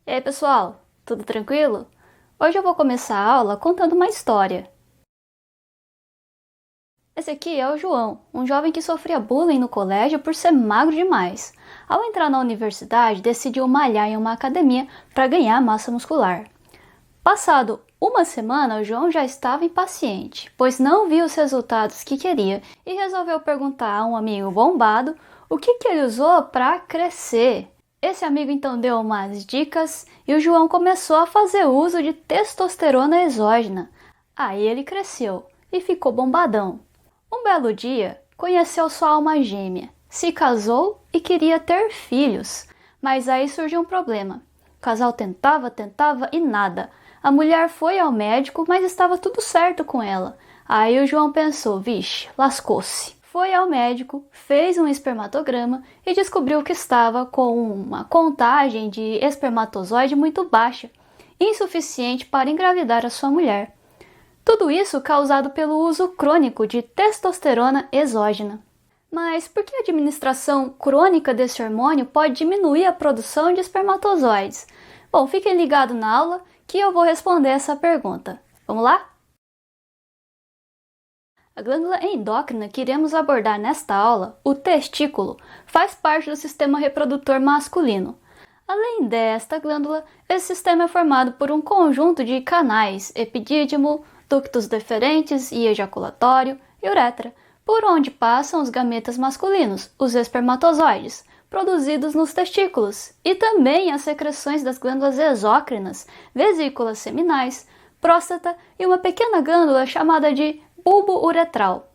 E aí, pessoal, tudo tranquilo? Hoje eu vou começar a aula contando uma história. Esse aqui é o João, um jovem que sofria bullying no colégio por ser magro demais. Ao entrar na universidade, decidiu malhar em uma academia para ganhar massa muscular. Passado uma semana, o João já estava impaciente, pois não viu os resultados que queria e resolveu perguntar a um amigo bombado o que ele usou para crescer. Esse amigo então deu umas dicas e o João começou a fazer uso de testosterona exógena. Aí ele cresceu e ficou bombadão. Um belo dia, conheceu sua alma gêmea, se casou e queria ter filhos. Mas aí surgiu um problema. O casal tentava e nada. A mulher foi ao médico, mas estava tudo certo com ela. Aí o João pensou, vixe, lascou-se. Foi ao médico, fez um espermatograma e descobriu que estava com uma contagem de espermatozoide muito baixa, insuficiente para engravidar a sua mulher. Tudo isso causado pelo uso crônico de testosterona exógena. Mas por que a administração crônica desse hormônio pode diminuir a produção de espermatozoides? Bom, fiquem ligados na aula que eu vou responder essa pergunta. Vamos lá? A glândula endócrina que iremos abordar nesta aula, o testículo, faz parte do sistema reprodutor masculino. Além desta glândula, esse sistema é formado por um conjunto de canais, epidídimo, ductos deferentes e ejaculatório e uretra, por onde passam os gametas masculinos, os espermatozoides, produzidos nos testículos, e também as secreções das glândulas exócrinas, vesículas seminais, próstata e uma pequena glândula chamada de bulbo uretral.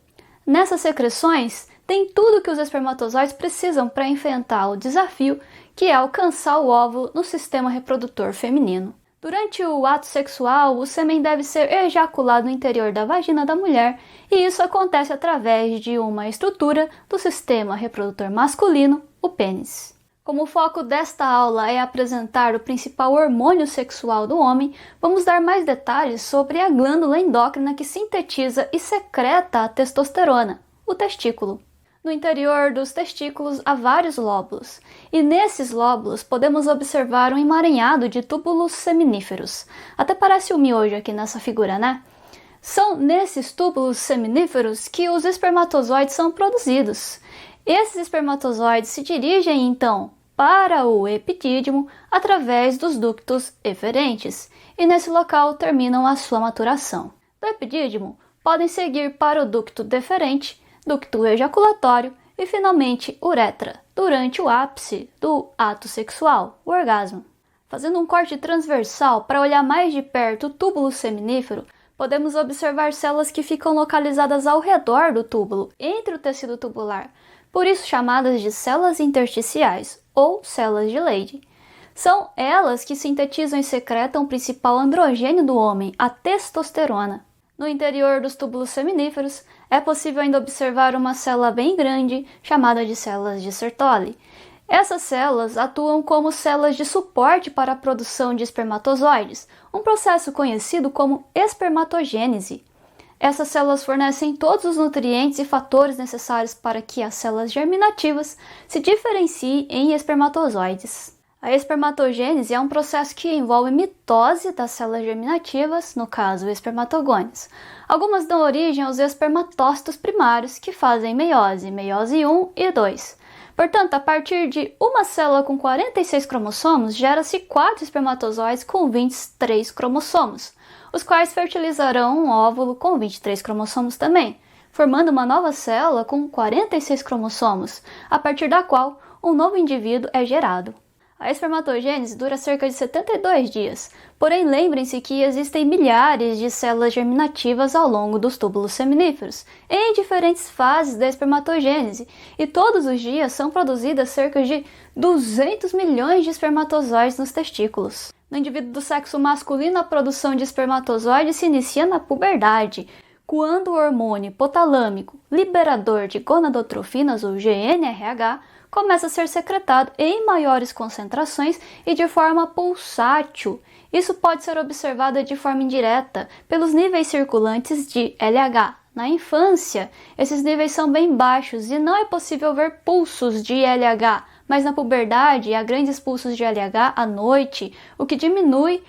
Nessas secreções tem tudo que os espermatozoides precisam para enfrentar o desafio que é alcançar o óvulo no sistema reprodutor feminino. Durante o ato sexual, o sêmen deve ser ejaculado no interior da vagina da mulher, e isso acontece através de uma estrutura do sistema reprodutor masculino, o pênis. Como o foco desta aula é apresentar o principal hormônio sexual do homem, vamos dar mais detalhes sobre a glândula endócrina que sintetiza e secreta a testosterona, o testículo. No interior dos testículos há vários lóbulos, e nesses lóbulos podemos observar um emaranhado de túbulos seminíferos. Até parece um miojo aqui nessa figura, né? São nesses túbulos seminíferos que os espermatozoides são produzidos. Esses espermatozoides se dirigem, então, para o epidídimo através dos ductos eferentes, e nesse local terminam a sua maturação. Do epidídimo, podem seguir para o ducto deferente, ducto ejaculatório e, finalmente, uretra, durante o ápice do ato sexual, o orgasmo. Fazendo um corte transversal para olhar mais de perto o túbulo seminífero, podemos observar células que ficam localizadas ao redor do túbulo, entre o tecido tubular, por isso chamadas de células intersticiais ou células de Leydig. São elas que sintetizam e secretam o principal androgênio do homem, a testosterona. No interior dos túbulos seminíferos, é possível ainda observar uma célula bem grande, chamada de células de Sertoli. Essas células atuam como células de suporte para a produção de espermatozoides, um processo conhecido como espermatogênese. Essas células fornecem todos os nutrientes e fatores necessários para que as células germinativas se diferenciem em espermatozoides. A espermatogênese é um processo que envolve mitose das células germinativas, no caso espermatogônios. Algumas dão origem aos espermatócitos primários, que fazem meiose, meiose 1 e 2. Portanto, a partir de uma célula com 46 cromossomos, gera-se 4 espermatozoides com 23 cromossomos, os quais fertilizarão um óvulo com 23 cromossomos também, formando uma nova célula com 46 cromossomos, a partir da qual um novo indivíduo é gerado. A espermatogênese dura cerca de 72 dias, porém lembrem-se que existem milhares de células germinativas ao longo dos túbulos seminíferos, em diferentes fases da espermatogênese, e todos os dias são produzidas cerca de 200 milhões de espermatozoides nos testículos. No indivíduo do sexo masculino, a produção de espermatozoides se inicia na puberdade, quando o hormônio hipotalâmico liberador de gonadotrofinas, ou GnRH, começa a ser secretado em maiores concentrações e de forma pulsátil. Isso pode ser observado de forma indireta pelos níveis circulantes de LH. Na infância, esses níveis são bem baixos e não é possível ver pulsos de LH, mas na puberdade há grandes pulsos de LH à noite, o que diminui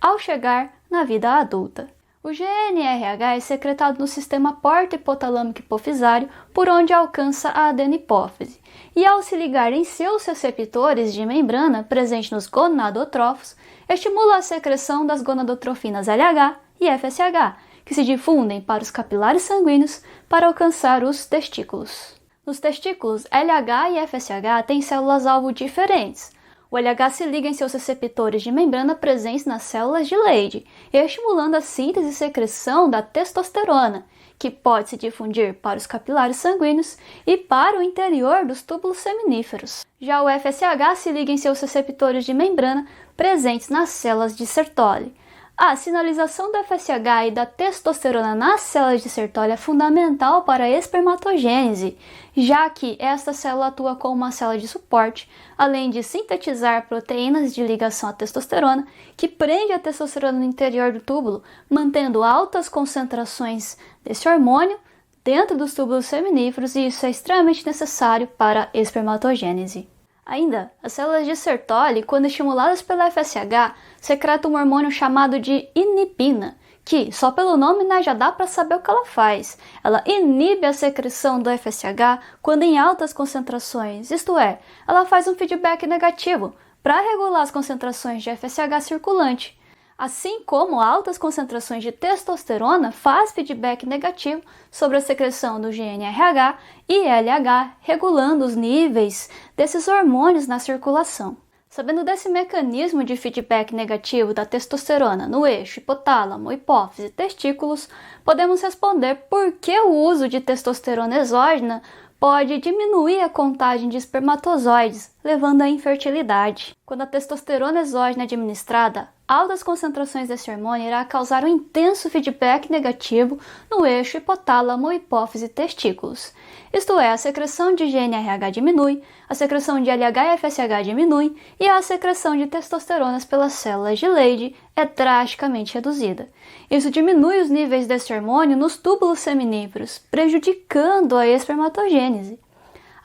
ao chegar na vida adulta. O GNRH é secretado no sistema porta-hipotalâmico hipofisário, por onde alcança a adenopófise, e ao se ligar em seus receptores de membrana presentes nos gonadotrófos, estimula a secreção das gonadotrofinas LH e FSH, que se difundem para os capilares sanguíneos para alcançar os testículos. Nos testículos, LH e FSH têm células-alvo diferentes. O LH se liga em seus receptores de membrana presentes nas células de Leydig, estimulando a síntese e secreção da testosterona, que pode se difundir para os capilares sanguíneos e para o interior dos túbulos seminíferos. Já o FSH se liga em seus receptores de membrana presentes nas células de Sertoli. A sinalização do FSH e da testosterona nas células de Sertoli é fundamental para a espermatogênese, já que esta célula atua como uma célula de suporte, além de sintetizar proteínas de ligação à testosterona, que prende a testosterona no interior do túbulo, mantendo altas concentrações desse hormônio dentro dos túbulos seminíferos, e isso é extremamente necessário para a espermatogênese. Ainda, as células de Sertoli, quando estimuladas pela FSH, secretam um hormônio chamado de inipina, que, só pelo nome, já dá para saber o que ela faz. Ela inibe a secreção do FSH quando em altas concentrações, isto é, ela faz um feedback negativo para regular as concentrações de FSH circulante. Assim como altas concentrações de testosterona faz feedback negativo sobre a secreção do GNRH e LH, regulando os níveis desses hormônios na circulação. Sabendo desse mecanismo de feedback negativo da testosterona no eixo hipotálamo, hipófise e testículos, podemos responder por que o uso de testosterona exógena pode diminuir a contagem de espermatozoides, levando à infertilidade. Quando a testosterona exógena é administrada, altas concentrações desse hormônio irá causar um intenso feedback negativo no eixo hipotálamo, hipófise e testículos. Isto é, a secreção de GNRH diminui, a secreção de LH e FSH diminui e a secreção de testosteronas pelas células de Leydig é drasticamente reduzida. Isso diminui os níveis desse hormônio nos túbulos seminíferos, prejudicando a espermatogênese.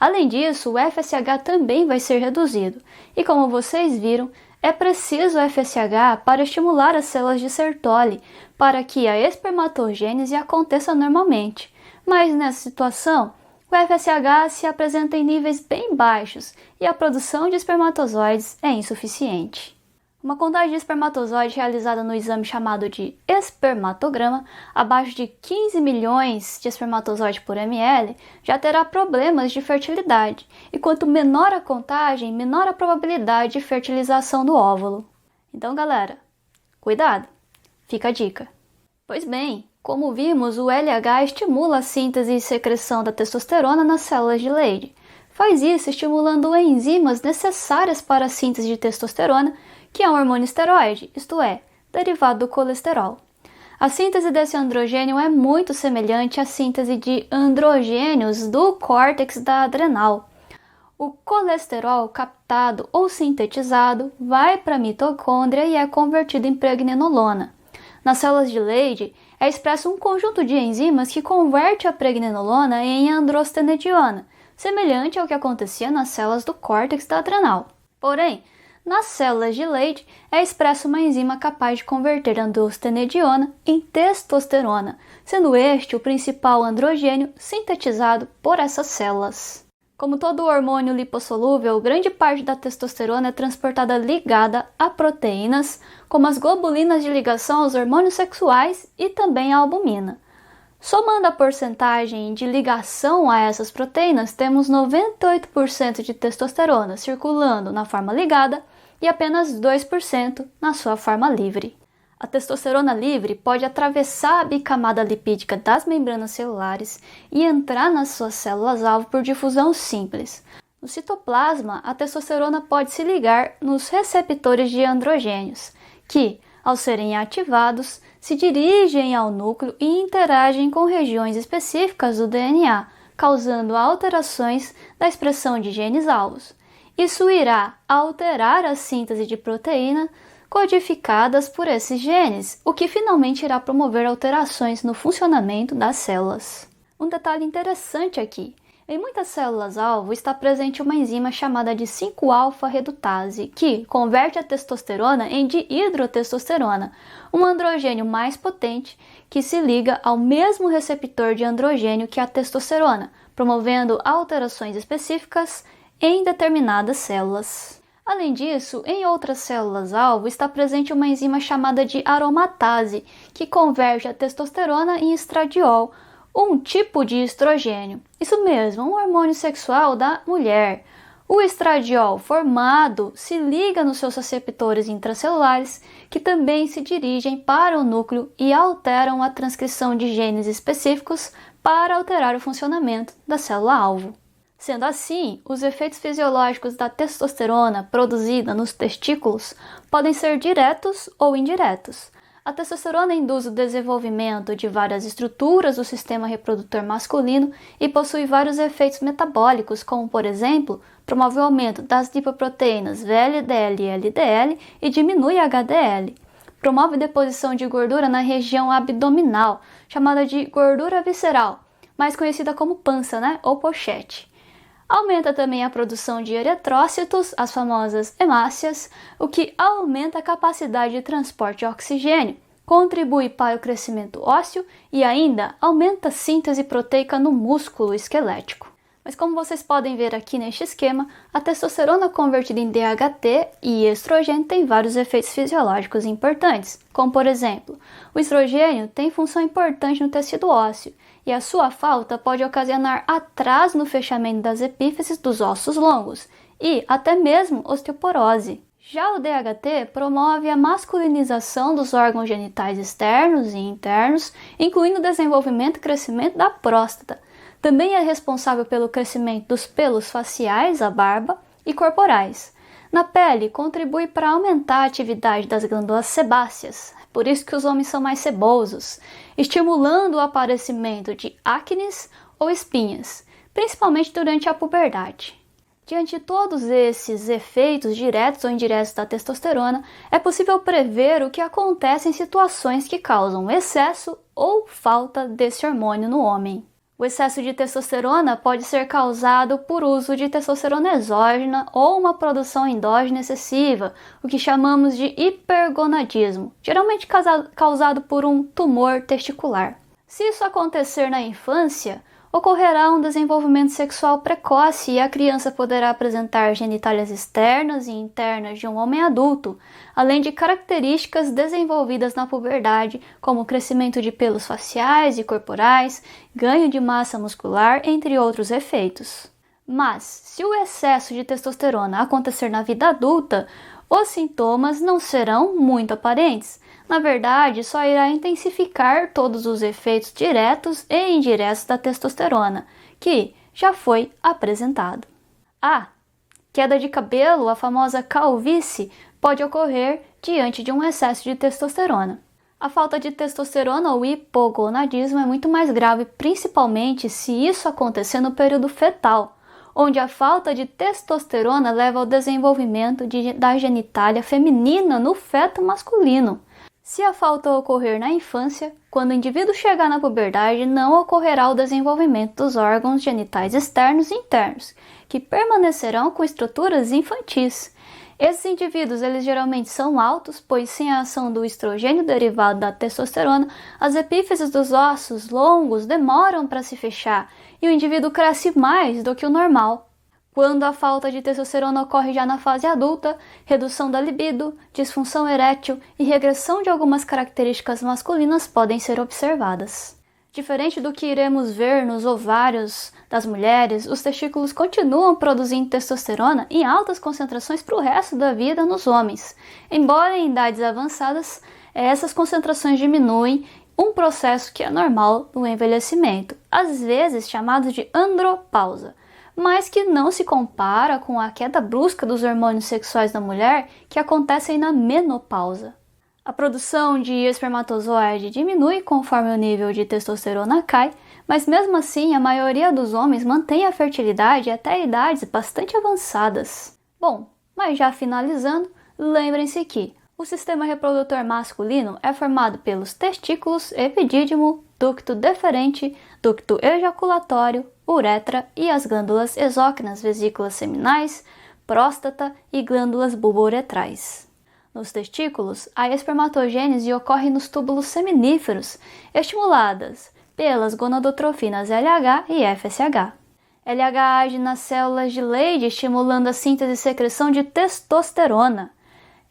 Além disso, o FSH também vai ser reduzido, e como vocês viram, é preciso o FSH para estimular as células de Sertoli, para que a espermatogênese aconteça normalmente. Mas nessa situação, o FSH se apresenta em níveis bem baixos e a produção de espermatozoides é insuficiente. Uma contagem de espermatozoide realizada no exame chamado de espermatograma, abaixo de 15 milhões de espermatozoides por ml, já terá problemas de fertilidade, e quanto menor a contagem, menor a probabilidade de fertilização do óvulo. Então, galera, cuidado! Fica a dica. Pois bem, como vimos, o LH estimula a síntese e secreção da testosterona nas células de Leydig. Faz isso estimulando enzimas necessárias para a síntese de testosterona, que é um hormônio esteroide, isto é, derivado do colesterol. A síntese desse androgênio é muito semelhante à síntese de androgênios do córtex da adrenal. O colesterol captado ou sintetizado vai para a mitocôndria e é convertido em pregnenolona. Nas células de Leydig é expresso um conjunto de enzimas que converte a pregnenolona em androstenediona, semelhante ao que acontecia nas células do córtex da adrenal. Porém, nas células de Leydig é expressa uma enzima capaz de converter a androstenediona em testosterona, sendo este o principal androgênio sintetizado por essas células. Como todo hormônio lipossolúvel, grande parte da testosterona é transportada ligada a proteínas, como as globulinas de ligação aos hormônios sexuais e também a albumina. Somando a porcentagem de ligação a essas proteínas, temos 98% de testosterona circulando na forma ligada e apenas 2% na sua forma livre. A testosterona livre pode atravessar a bicamada lipídica das membranas celulares e entrar nas suas células-alvo por difusão simples. No citoplasma, a testosterona pode se ligar nos receptores de androgênios, que, ao serem ativados, se dirigem ao núcleo e interagem com regiões específicas do DNA, causando alterações da expressão de genes-alvos. Isso irá alterar a síntese de proteína codificadas por esses genes, o que finalmente irá promover alterações no funcionamento das células. Um detalhe interessante aqui, Em muitas células-alvo está presente uma enzima chamada de 5-alfa-redutase, que converte a testosterona em dihidrotestosterona, um androgênio mais potente que se liga ao mesmo receptor de androgênio que a testosterona, promovendo alterações específicas em determinadas células. Além disso, em outras células-alvo está presente uma enzima chamada de aromatase, que converte a testosterona em estradiol, um tipo de estrogênio. Isso mesmo, um hormônio sexual da mulher. O estradiol formado se liga nos seus receptores intracelulares, que também se dirigem para o núcleo e alteram a transcrição de genes específicos para alterar o funcionamento da célula-alvo. Sendo assim, os efeitos fisiológicos da testosterona produzida nos testículos podem ser diretos ou indiretos. A testosterona induz o desenvolvimento de várias estruturas do sistema reprodutor masculino e possui vários efeitos metabólicos, como, por exemplo, promove o aumento das lipoproteínas VLDL e LDL e diminui a HDL. Promove deposição de gordura na região abdominal, chamada de gordura visceral, mais conhecida como pança, ou pochete. Aumenta também a produção de eritrócitos, as famosas hemácias, o que aumenta a capacidade de transporte de oxigênio, contribui para o crescimento ósseo e ainda aumenta a síntese proteica no músculo esquelético. Mas como vocês podem ver aqui neste esquema, a testosterona convertida em DHT e estrogênio tem vários efeitos fisiológicos importantes, como por exemplo, o estrogênio tem função importante no tecido ósseo, e a sua falta pode ocasionar atraso no fechamento das epífises dos ossos longos e até mesmo osteoporose. Já o DHT promove a masculinização dos órgãos genitais externos e internos, incluindo o desenvolvimento e crescimento da próstata. Também é responsável pelo crescimento dos pelos faciais, a barba, e corporais. Na pele, contribui para aumentar a atividade das glândulas sebáceas, por isso que os homens são mais sebosos, estimulando o aparecimento de acnes ou espinhas, principalmente durante a puberdade. Diante de todos esses efeitos diretos ou indiretos da testosterona, é possível prever o que acontece em situações que causam excesso ou falta desse hormônio no homem. O excesso de testosterona pode ser causado por uso de testosterona exógena ou uma produção endógena excessiva, o que chamamos de hipergonadismo, geralmente causado por um tumor testicular. Se isso acontecer na infância, ocorrerá um desenvolvimento sexual precoce e a criança poderá apresentar genitálias externas e internas de um homem adulto, além de características desenvolvidas na puberdade, como crescimento de pelos faciais e corporais, ganho de massa muscular, entre outros efeitos. Mas, se o excesso de testosterona acontecer na vida adulta, os sintomas não serão muito aparentes. Na verdade, só irá intensificar todos os efeitos diretos e indiretos da testosterona, que já foi apresentado. Queda de cabelo, a famosa calvície, pode ocorrer diante de um excesso de testosterona. A falta de testosterona ou hipogonadismo é muito mais grave, principalmente se isso acontecer no período fetal, onde a falta de testosterona leva ao desenvolvimento da genitália feminina no feto masculino. Se a falta ocorrer na infância, quando o indivíduo chegar na puberdade, não ocorrerá o desenvolvimento dos órgãos genitais externos e internos, que permanecerão com estruturas infantis. Esses indivíduos eles geralmente são altos, pois sem a ação do estrogênio derivado da testosterona, as epífises dos ossos longos demoram para se fechar e o indivíduo cresce mais do que o normal. Quando a falta de testosterona ocorre já na fase adulta, redução da libido, disfunção erétil e regressão de algumas características masculinas podem ser observadas. Diferente do que iremos ver nos ovários das mulheres, os testículos continuam produzindo testosterona em altas concentrações para o resto da vida nos homens. Embora em idades avançadas, essas concentrações diminuem, um processo que é normal no envelhecimento, às vezes chamado de andropausa, mas que não se compara com a queda brusca dos hormônios sexuais da mulher que acontecem na menopausa. A produção de espermatozoide diminui conforme o nível de testosterona cai, mas mesmo assim a maioria dos homens mantém a fertilidade até idades bastante avançadas. Bom, mas já finalizando, lembrem-se que o sistema reprodutor masculino é formado pelos testículos, epidídimo ducto deferente, ducto ejaculatório, uretra e as glândulas exócrinas, vesículas seminais, próstata e glândulas bulbouretrais. Nos testículos, a espermatogênese ocorre nos túbulos seminíferos, estimuladas pelas gonadotrofinas LH e FSH. LH age nas células de Leydig, estimulando a síntese e secreção de testosterona.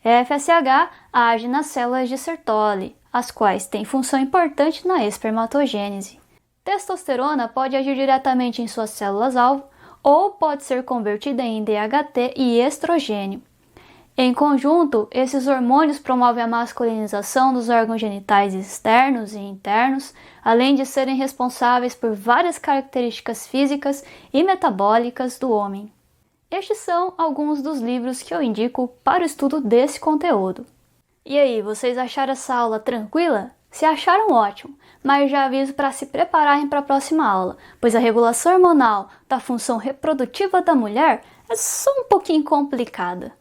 FSH age nas células de Sertoli, as quais têm função importante na espermatogênese. Testosterona pode agir diretamente em suas células-alvo ou pode ser convertida em DHT e estrogênio. Em conjunto, esses hormônios promovem a masculinização dos órgãos genitais externos e internos, além de serem responsáveis por várias características físicas e metabólicas do homem. Estes são alguns dos livros que eu indico para o estudo desse conteúdo. E aí, vocês acharam essa aula tranquila? Se acharam, ótimo, mas já aviso para se prepararem para a próxima aula, pois a regulação hormonal da função reprodutiva da mulher é só um pouquinho complicada.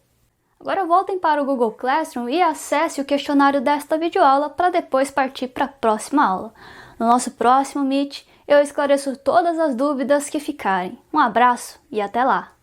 Agora voltem para o Google Classroom e acesse o questionário desta videoaula para depois partir para a próxima aula. No nosso próximo Meet, eu esclareço todas as dúvidas que ficarem. Um abraço e até lá!